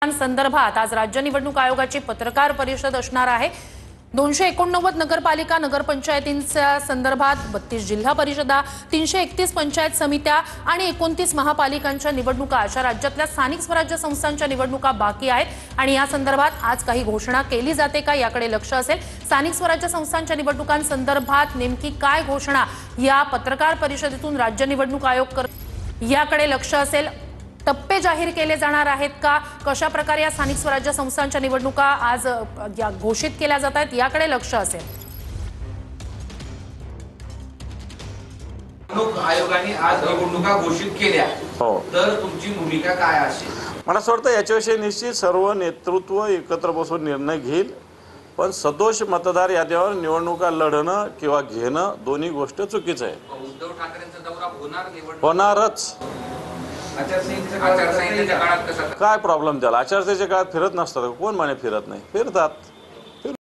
निवडणुकांसंदर्भात आज राज्य निवडणूक आयोगाची पत्रकार परिषद असणार आहे। 289 नगरपालिका नगरपंचायतींच्या संदर्भात 32 जिल्हा परिषदा, 331 पंचायत समित्या आणि 29 महापालिकांच्या निवडणुका अशा राज्यातल्या स्थानिक स्वराज्य संस्थांच्या निवडणुका बाकी आहेत आणि या संदर्भात आज काही घोषणा केली जाते का याकडे लक्ष असेल। स्थानिक स्वराज्य संस्थांच्या निवडणुकांसंदर्भात नेमकी काय घोषणा या पत्रकार परिषदेतून राज्य निवडणूक आयोग याकडे लक्ष असेल। टप्पे जाहीर केले जाणार आहेत का, कशा प्रकारे या स्थानिक स्वराज्य संस्थांच्या निवडणुका आज घोषित केल्या जात आहेत याकडे लक्ष असेल। निवडणूक आयोगाने आज निवडणुका घोषित केल्या तर तुमची भूमिका काय असेल? मला असं वाटतं याच्याविषयी निश्चित सर्व नेतृत्व एकत्र बसून निर्णय घेईल, पण सदोष मतदार याद्यावर निवडणुका लढणं किंवा घेणं दोन्ही गोष्ट चुकीचं आहे। उद्धव ठाकरेंचा दौरा होणारच। आचारसंहितेच्या काळात कसं काय प्रॉब्लेम झाला? आचारसंहितेच्या काळात फिरत नसतात, कोण म्हणे फिरत नाही? फिरतात।